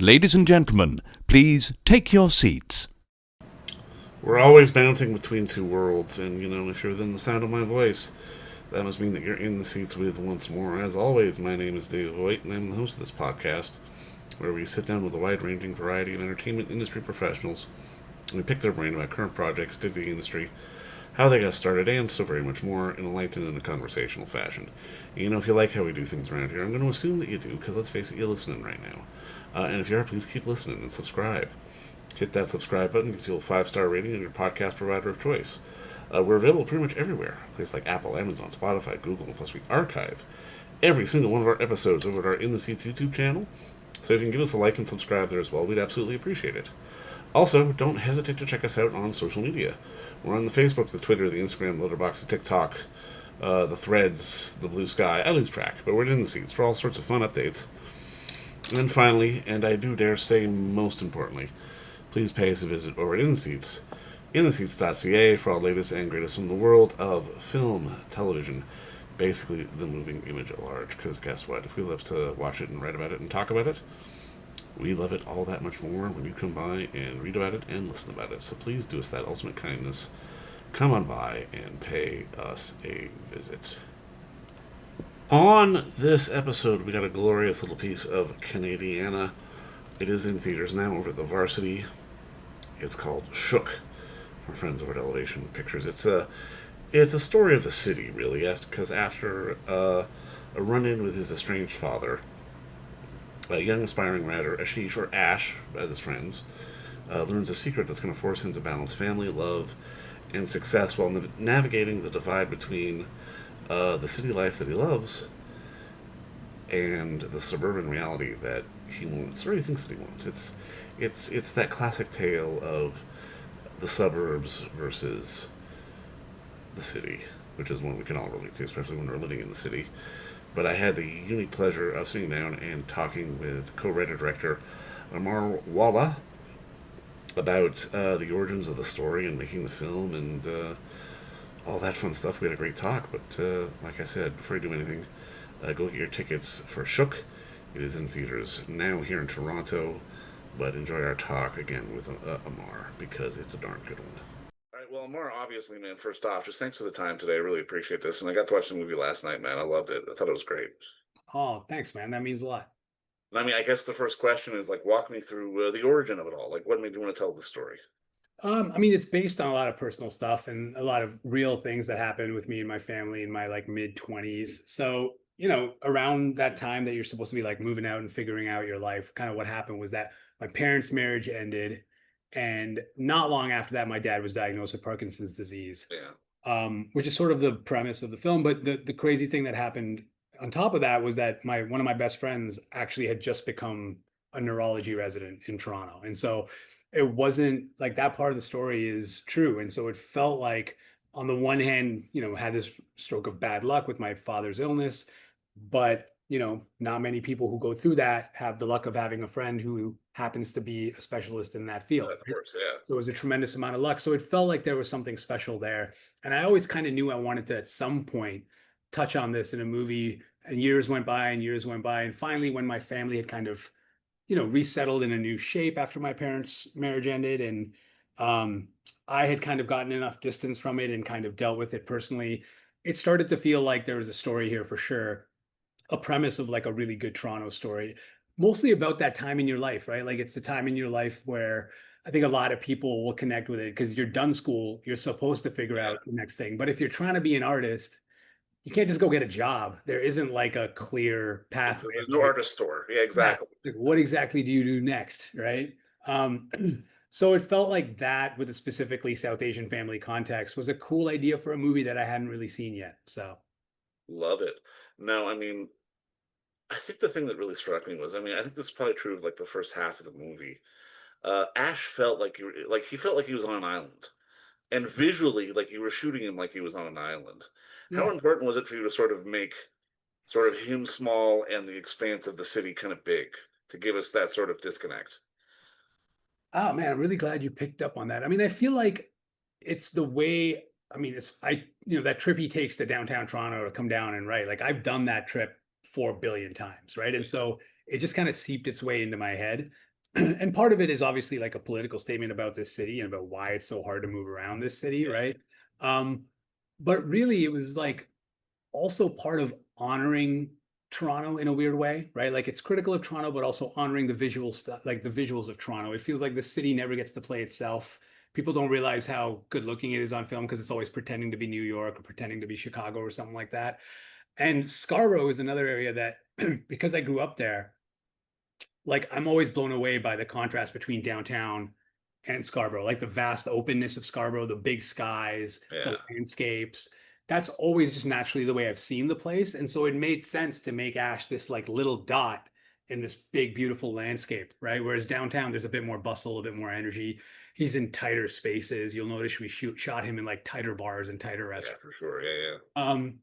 Ladies and gentlemen, please take your seats. We're always bouncing between two worlds, and if you're within the sound of my voice, that must mean that you're in the seats with once more. As always, my name is Dave Voigt, and I'm the host of this podcast, where we sit down with a wide ranging variety of entertainment industry professionals, and we pick their brain about current projects, state of the industry, how they got started, and so very much more in a lightened and a conversational fashion. If you like how we do things around here, I'm going to assume that you do, because let's face it, you're listening right now. And if you are, please keep listening and subscribe. Hit that subscribe button, gives you a 5-star rating on your podcast provider of choice. We're available pretty much everywhere, places like Apple, Amazon, Spotify, Google, plus we archive every single one of our episodes over at our In the Seats YouTube channel. So if you can give us a like and subscribe there as well, we'd absolutely appreciate it. Also, don't hesitate to check us out on social media. We're on the Facebook, the Twitter, the Instagram, the Letterboxd, the TikTok, the Threads, the Blue Sky. I lose track, but we're in the seats for all sorts of fun updates. And then finally, and I do dare say most importantly, please pay us a visit over at intheseats.ca for all latest and greatest from the world of film, television, basically the moving image at large. Because guess what? If we love to watch it and write about it and talk about it, we love it all that much more when you come by and read about it and listen about it. So please do us that ultimate kindness. Come on by and pay us a visit. On this episode, we got a glorious little piece of Canadiana. It is in theaters now over at the Varsity. It's called Shook. Our friends over at Elevation Pictures. It's a story of the city, really, because after a run-in with his estranged father, a young aspiring writer, Ashish, or Ash, as his friends, learns a secret that's going to force him to balance family, love, and success while navigating the divide between the city life that he loves and the suburban reality that he wants, or he thinks that he wants. It's that classic tale of the suburbs versus the city, which is one we can all relate to, especially when we're living in the city. But I had the unique pleasure of sitting down and talking with co-writer director Amar Wala about the origins of the story and making the film and all that fun stuff. We had a great talk, but like I said, before you do anything, go get your tickets for Shook. It is in theaters now here in Toronto, but enjoy our talk again with Amar because it's a darn good one. All right, well, Amar, obviously, man, first off, just thanks for the time today. I really appreciate this. And I got to watch the movie last night, man. I loved it. I thought it was great. Oh, thanks, man. That means a lot. I mean, I guess the first question is like, walk me through the origin of it all. Like, what made you want to tell the story? It's based on a lot of personal stuff and a lot of real things that happened with me and my family in my like mid 20s. So, around that time that you're supposed to be like moving out and figuring out your life, kind of what happened was that my parents' marriage ended. And not long after that, my dad was diagnosed with Parkinson's disease, Yeah. which is sort of the premise of the film. But the crazy thing that happened on top of that was that one of my best friends actually had just become a neurology resident in Toronto. And so it wasn't like that part of the story is true. And so it felt like on the one hand, had this stroke of bad luck with my father's illness, but not many people who go through that have the luck of having a friend who happens to be a specialist in that field. Of course, yeah. So it was a tremendous amount of luck. So it felt like there was something special there. And I always kind of knew I wanted to at some point touch on this in a movie. And years went by and years went by. And finally, when my family had kind of, resettled in a new shape after my parents' marriage ended, and I had kind of gotten enough distance from it and kind of dealt with it personally, it started to feel like there was a story here for sure, a premise of like a really good Toronto story, mostly about that time in your life, right? Like it's the time in your life where I think a lot of people will connect with it because you're done school, you're supposed to figure out the next thing. But if you're trying to be an artist, you can't just go get a job. There isn't like a clear pathway. There's no artist store. Yeah, exactly. Like, what exactly do you do next, right? So it felt like that with a specifically South Asian family context was a cool idea for a movie that I hadn't really seen yet. So Love it. No, I mean, I think the thing that really struck me was, I think this is probably true of like the first half of the movie. Ash felt like he felt like he was on an island, and visually, like you were shooting him like he was on an island. How yeah. important was it for you to sort of make sort of him small and the expanse of the city kind of big to give us that sort of disconnect? Oh man, I'm really glad you picked up on that. I feel like it's the way, that trip he takes to downtown Toronto to come down and write, like I've done that trip 4 billion times, right? And so it just kind of seeped its way into my head. and part of it is obviously like a political statement about this city and about why it's so hard to move around this city, Yeah, right? Um, but really, it was like also part of honoring Toronto in a weird way, right? Like it's critical of Toronto, but also honoring the visual stuff, like the visuals of Toronto. It feels like the city never gets to play itself. People don't realize how good looking it is on film because it's always pretending to be New York or pretending to be Chicago or something like that. And Scarborough is another area that, because I grew up there, like I'm always blown away by the contrast between downtown and Scarborough, like the vast openness of Scarborough, the big skies, the yeah, landscapes. That's always just naturally the way I've seen the place. And so it made sense to make Ash this like little dot in this big, beautiful landscape, right? Whereas downtown, there's a bit more bustle, a bit more energy. He's in tighter spaces. You'll notice we shot him in like tighter bars and tighter yeah, for restaurants. sure. Yeah, yeah. Um,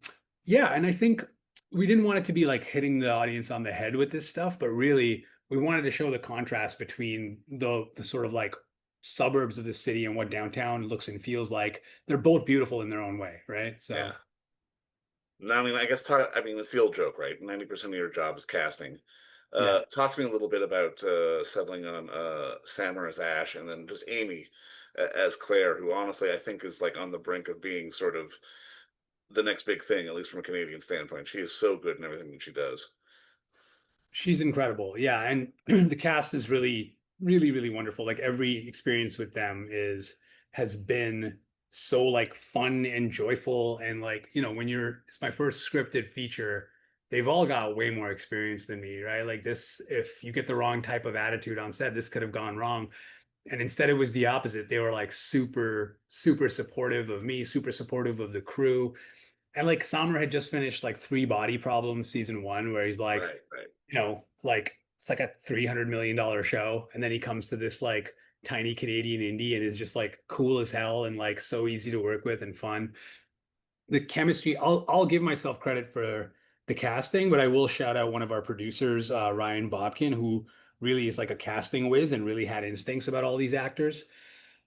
yeah, and I think we didn't want it to be like hitting the audience on the head with this stuff, but really we wanted to show the contrast between the sort of like suburbs of the city and what downtown looks and feels like. They're both beautiful in their own way, right? So Yeah. No, I mean, I guess I mean, it's the old joke, right? 90% of your job is casting. yeah, Talk to me a little bit about settling on Saamer as Ash, and then just Amy as Claire, who honestly I think is like on the brink of being sort of the next big thing, at least from a Canadian standpoint. She is so good in everything that she does. she's incredible. Yeah, and the cast is really, really, really wonderful. Like every experience with them is has been so like fun and joyful. And like, when it's my first scripted feature, they've all got way more experience than me, right? Like this, if you get the wrong type of attitude on set, this could have gone wrong. And instead it was the opposite. They were like super, super supportive of me, super supportive of the crew. And like Sommer had just finished like Three Body Problems season one, where he's like, Right, right. like it's like a $300 million show, and then he comes to this like tiny Canadian indie and is just like cool as hell and like so easy to work with and fun. The chemistry, I'll give myself credit for the casting, but I will shout out one of our producers, Ryan Bobkin, who really is like a casting whiz and really had instincts about all these actors.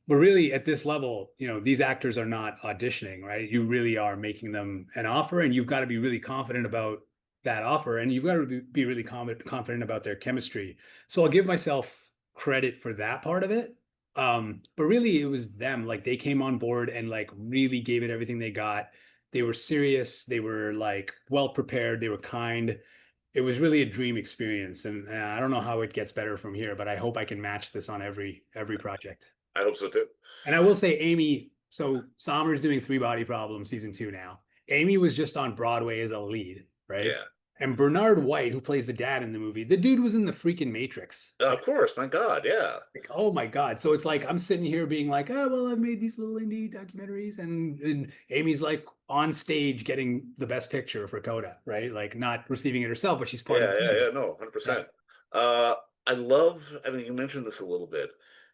But really, at this level, these actors are not auditioning, right? You really are making them an offer, and you've got to be really confident about that offer, and you've got to be really confident about their chemistry. So I'll give myself credit for that part of it. But really, it was them. Like they came on board and like really gave it everything they got. They were serious. They were like well prepared. They were kind. It was really a dream experience, and I don't know how it gets better from here, but I hope I can match this on every project. I hope so too. And I will say, Amy, so Sommer's doing Three Body Problem season two now. Amy was just on Broadway as a lead, right? Yeah. And Bernard White, who plays the dad in the movie, the dude was in the freaking Matrix. Of course, my God, yeah. Oh my God. So it's like I'm sitting here being like, oh, well, I've made these little indie documentaries. And Amy's like on stage getting the best picture for Coda, right? Like not receiving it herself, but she's part of Yeah, the yeah, team. yeah, no, Yeah. 100%. I love, I mean, you mentioned this a little bit,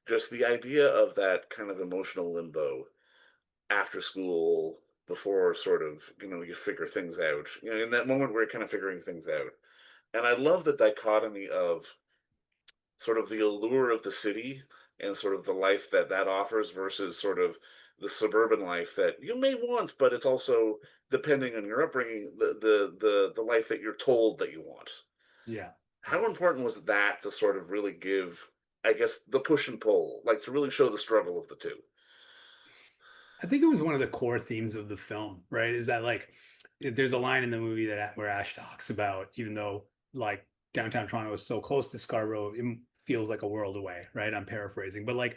just the idea of that kind of emotional limbo after school, before sort of, you figure things out, in that moment where you're kind of figuring things out. And I love the dichotomy of sort of the allure of the city and sort of the life that that offers versus sort of the suburban life that you may want, but it's also depending on your upbringing, the life that you're told that you want. Yeah. How important was that to sort of really give, I guess, the push and pull, like to really show the struggle of the two? I think it was one of the core themes of the film, right? Is that like there's a line in the movie that where Ash talks about, even though like downtown Toronto is so close to Scarborough, it feels like a world away, right? I'm paraphrasing, but like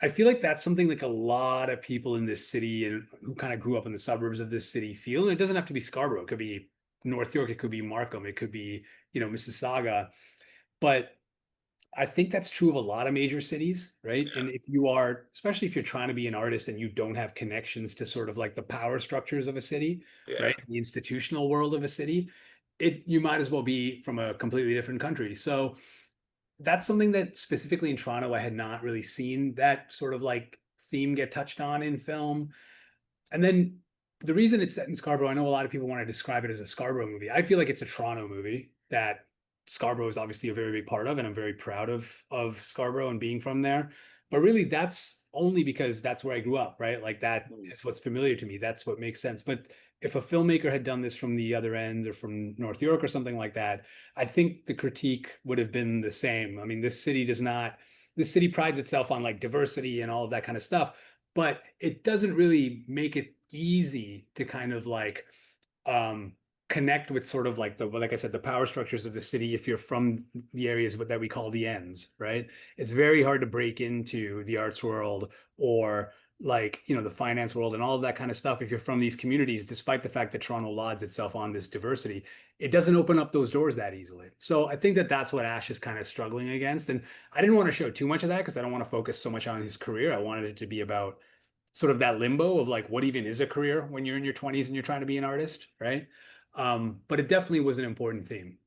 I feel like that's something like a lot of people in this city and who kind of grew up in the suburbs of this city feel. And it doesn't have to be Scarborough, it could be North York, it could be Markham, it could be, Mississauga, but I think that's true of a lot of major cities, right? And if you are, especially if you're trying to be an artist and you don't have connections to sort of like the power structures of a city, Yeah, right? The institutional world of a city, you might as well be from a completely different country. So that's something that specifically in Toronto, I had not really seen that sort of like theme get touched on in film. And then the reason it's set in Scarborough, I know a lot of people want to describe it as a Scarborough movie. I feel like it's a Toronto movie that Scarborough is obviously a very big part of, and I'm very proud of Scarborough and being from there. But really, that's only because that's where I grew up, right? Like that mm, is what's familiar to me. That's what makes sense. But if a filmmaker had done this from the other end or from North York or something like that, I think the critique would have been the same. I mean, this city prides itself on like diversity and all of that kind of stuff, but it doesn't really make it easy to kind of like um connect with sort of like the, like I said, the power structures of the city if you're from the areas that we call the ends, right? It's very hard to break into the arts world or like, the finance world and all of that kind of stuff if you're from these communities, despite the fact that Toronto lauds itself on this diversity. It doesn't open up those doors that easily. So I think that that's what Ash is kind of struggling against. And I didn't want to show too much of that because I don't want to focus so much on his career. I wanted it to be about sort of that limbo of like what even is a career when you're in your 20s and you're trying to be an artist, right? But it definitely was an important theme.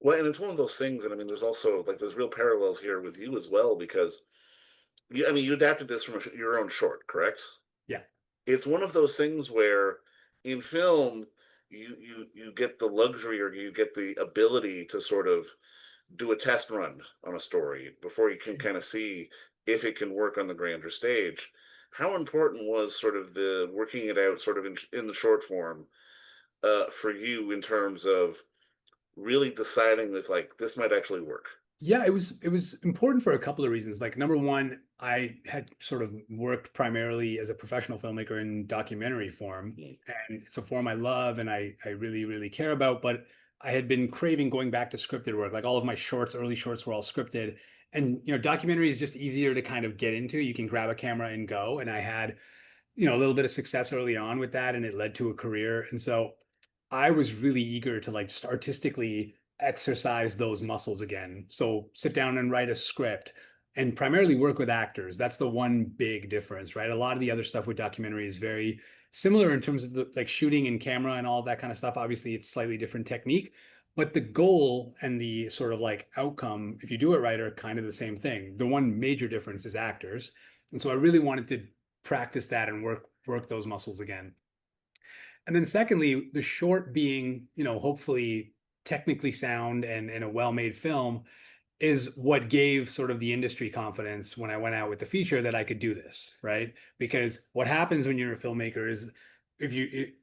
Well, and it's one of those things, and I mean, there's also like there's real parallels here with you as well because I mean, you adapted this from your own short, correct? Yeah. It's one of those things where in film you get the luxury or you get the ability to sort of do a test run on a story before you can kind of see if it can work on the grander stage. How important was sort of the working it out sort of in the short form for you in terms of really deciding that like this might actually work? Yeah, it was important for a couple of reasons. Like number one, I had sort of worked primarily as a professional filmmaker in documentary form, Mm. and it's a form I love and I really really care about. But I had been craving going back to scripted work. Like all of my shorts, early shorts were all scripted, and documentary is just easier to kind of get into. You can grab a camera and go, and I had a little bit of success early on with that, and it led to a career. And so I was really eager to like just artistically exercise those muscles again. So sit down and write a script and primarily work with actors. That's the one big difference, right? A lot of the other stuff with documentary is very similar in terms of the like shooting and camera and all that kind of stuff. Obviously, it's slightly different technique, but the goal and the sort of like outcome, if you do it right, are kind of the same thing. The one major difference is actors. And so I really wanted to practice that and work those muscles again. And then secondly, the short being, hopefully technically sound and a well-made film is what gave sort of the industry confidence when I went out with the feature that I could do this, right? Because what happens when you're a filmmaker is if you it,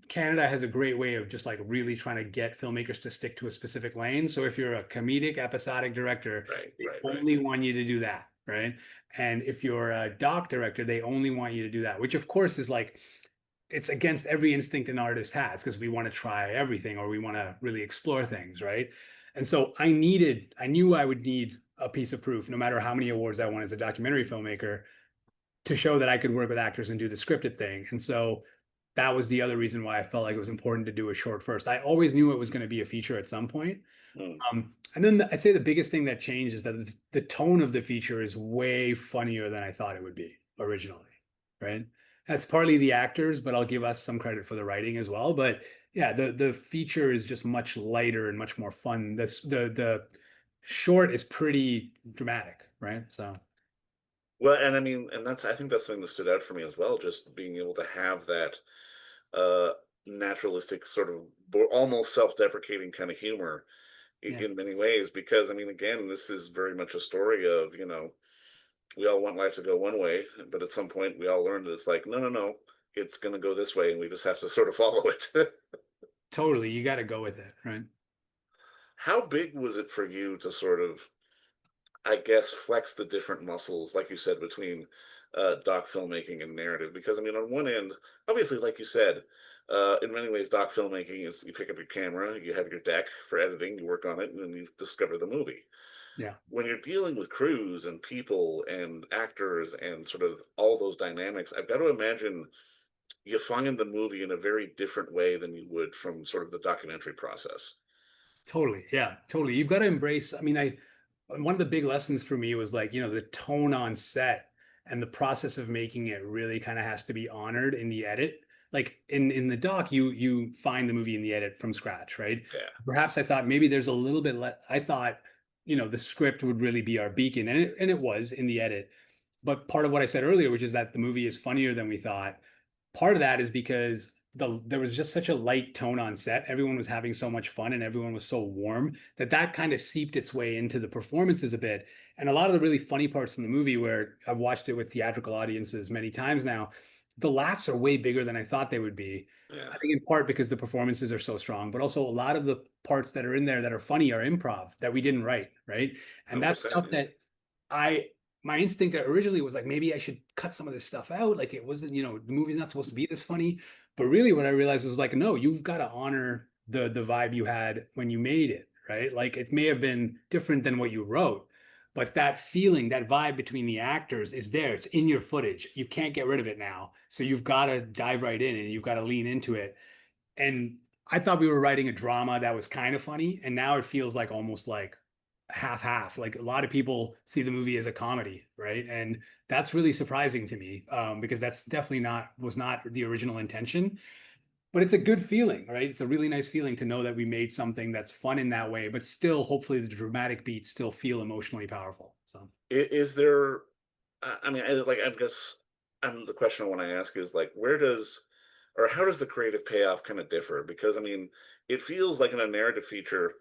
Canada has a great way of just like really trying to get filmmakers to stick to a specific lane. So if you're a comedic episodic director, Right, they right, right. only want you to do that, right? And if you're a doc director, they only want you to do that, which of course is like it's against every instinct an artist has because we want to try everything or we want to really explore things, right? And so I knew I would need a piece of proof, no matter how many awards I won as a documentary filmmaker, to show that I could work with actors and do the scripted thing. And so that was the other reason why I felt like it was important to do a short first. I always knew it was going to be a feature at some point. Mm. And then I say the biggest thing that changed is that the tone of the feature is way funnier than I thought it would be originally, right? That's partly the actors, but I'll give us some credit for the writing as well. But yeah, the feature is just much lighter and much more fun. The short is pretty dramatic, right? So Well, and I mean, and that's I think that's something that stood out for me as well, just being able to have that uh naturalistic sort of almost self-deprecating kind of humor yeah, in many ways because I mean again this is very much a story of we all want life to go one way but at some point we all learn that it's like no it's going to go this way and we just have to sort of follow it. totally. You got to go with it, right? How big was it for you to sort of I guess flex the different muscles, like you said, between doc filmmaking and narrative. Because I mean, on one end, obviously, like you said, in many ways, doc filmmaking is you pick up your camera, you have your deck for editing, you work on it, and then you discover the movie. Yeah. When you're dealing with crews and people and actors and sort of all those dynamics, I've got to imagine you find the movie in a very different way than you would from sort of the documentary process. Totally. Yeah, totally. You've got to embrace. I mean, one of the big lessons for me was like, the tone on set and the process of making it really kind of has to be honored in the edit. Like in the doc, you find the movie in the edit from scratch, right? Yeah. Perhaps I thought maybe there's a little bit I thought, the script would really be our beacon, and it was in the edit. But part of what I said earlier, which is that the movie is funnier than we thought, part of that is because there was just such a light tone on set. Everyone was having so much fun and everyone was so warm that kind of seeped its way into the performances a bit. And a lot of the really funny parts in the movie, where I've watched it with theatrical audiences many times now, the laughs are way bigger than I thought they would be. Yeah, I think in part because the performances are so strong, but also a lot of the parts that are in there that are funny are improv that we didn't write, right? And that's 100%. stuff Yeah. that I my instinct originally was like maybe I should cut some of this stuff out. Like it wasn't, the movie's not supposed to be this funny. But really what I realized was like, no, you've got to honor the vibe you had when you made it, right? Like it may have been different than what you wrote, but that feeling, that vibe between the actors is there. It's in your footage. You can't get rid of it now. So you've got to dive right in and you've got to lean into it. And I thought we were writing a drama that was kind of funny, and now it feels like almost like half-half. Like a lot of people see the movie as a comedy, right? And that's really surprising to me, because that's definitely not was not the original intention. But it's a good feeling, right? It's a really nice feeling to know that we made something that's fun in that way, but still, hopefully, the dramatic beats still feel emotionally powerful. So, Is there? I mean, I guess the question I want to ask is like, where does or how does the creative payoff kind of differ? Because I mean, it feels like in a narrative feature,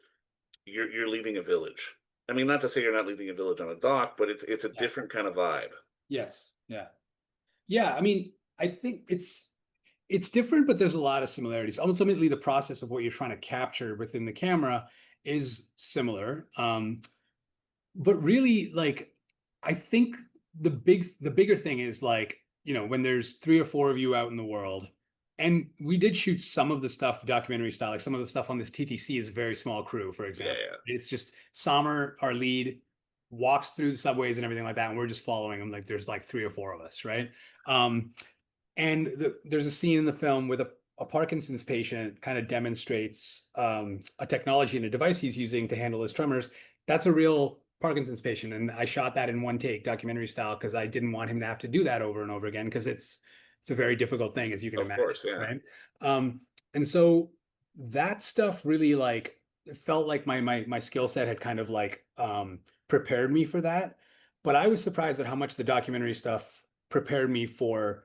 you're leading a village. I mean, not to say you're not leading a village on a dock, but it's a yeah. different kind of vibe. Yes. Yeah. Yeah. I mean, I think it's different, but there's a lot of similarities. Ultimately, the process of what you're trying to capture within the camera is similar. But really, like, I think the bigger thing is like, when there's three or four of you out in the world, and we did shoot some of the stuff documentary style, like some of the stuff on this TTC is a very small crew, for Yeah, example. yeah. It's just Saamer, our lead, walks through the subways and everything like that, and we're just following him. Like there's like three or four of us, right? Um, and there's a scene in the film with a Parkinson's patient kind of demonstrates a technology and a device he's using to handle his tremors. That's a real Parkinson's patient. And I shot that in one take, documentary style, because I didn't want him to have to do that over and over again, because it's a very difficult thing, as you can Of imagine, course, yeah. right? Um, and so that stuff really like it felt like my skill set had kind of like prepared me for that. But I was surprised at how much the documentary stuff prepared me for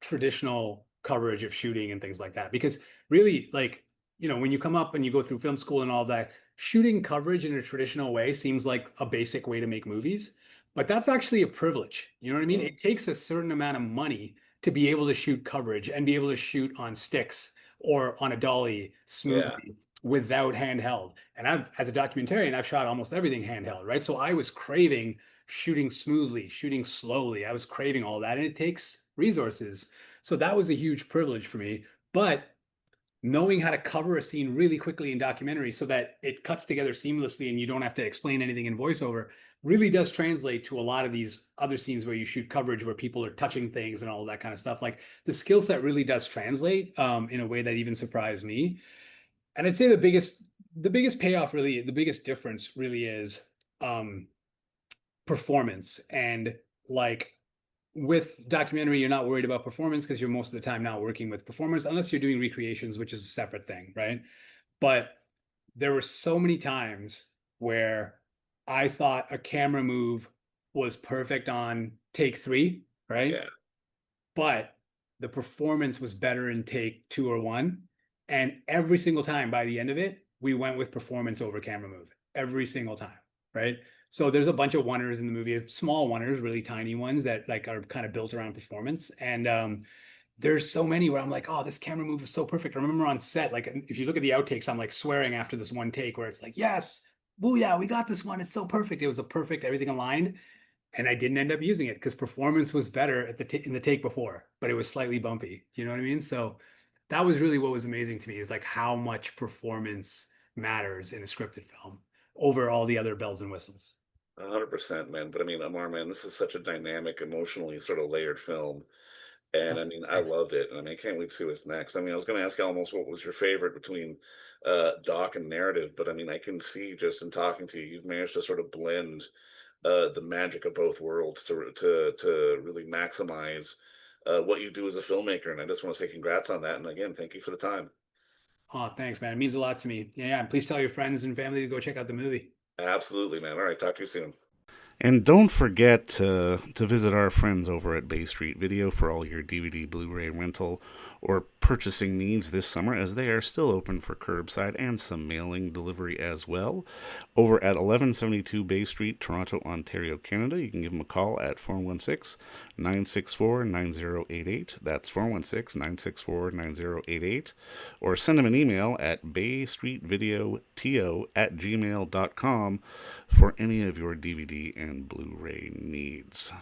traditional coverage of shooting and things like that. Because really, like, when you come up and you go through film school and all that, shooting coverage in a traditional way seems like a basic way to make movies, but that's actually a privilege. You know what I mean? Mm. It takes a certain amount of money to be able to shoot coverage and be able to shoot on sticks or on a dolly Yeah. smoothly without handheld. And as a documentarian, I've shot almost everything handheld, right? So I was craving shooting smoothly, shooting slowly. I was craving all that, and it takes resources. So that was a huge privilege for me. But knowing how to cover a scene really quickly in documentary so that it cuts together seamlessly and you don't have to explain anything in voiceover really does translate to a lot of these other scenes where you shoot coverage where people are touching things and all that kind of stuff. Like the skill set really does translate in a way that even surprised me. And I'd say the biggest payoff really, the biggest difference really is um, performance. And like with documentary, you're not worried about performance because you're most of the time not working with performers unless you're doing recreations, which is a separate thing, right? But there were so many times where I thought a camera move was perfect on take three, right? Yeah. But the performance was better in take two or one. And every single time by the end of it, we went with performance over camera move every single time, right? So there's a bunch of oneers in the movie, small oneers, really tiny ones that like are kind of built around performance. And there's so many where I'm like, oh, this camera move is so perfect. I remember on set, like if you look at the outtakes, I'm like swearing after this one take where it's like, yes, booyah, we got this one. It's so perfect. It was a perfect, everything aligned. And I didn't end up using it because performance was better at in the take before, but it was slightly bumpy. You know what I mean? So that was really what was amazing to me is like how much performance matters in a scripted film over all the other bells and whistles. 100%, man. But I mean, Amar, man, this is such a dynamic, emotionally sort of layered film. And Oh, I mean, I thanks. loved it. And I mean, I can't wait to see what's next. I mean, I was going to ask you almost what was your favorite between doc and narrative, but I mean, I can see just in talking to you, you've managed to sort of blend the magic of both worlds to really maximize what you do as a filmmaker. And I just want to say congrats on that. And again, thank you for the time. Oh, thanks, man. It means a lot to me. Yeah, yeah. And please tell your friends and family to go check out the movie. Absolutely, man. All right, talk to you soon. And don't forget to visit our friends over at Bay Street Video for all your DVD, Blu-ray rental, or purchasing needs this summer, as they are still open for curbside and some mailing delivery as well. Over at 1172 Bay Street, Toronto, Ontario, Canada, you can give them a call at 416-964-9088. That's 416-964-9088. Or send them an email at baystreetvideoto@gmail.com for any of your DVD and Blu-ray needs.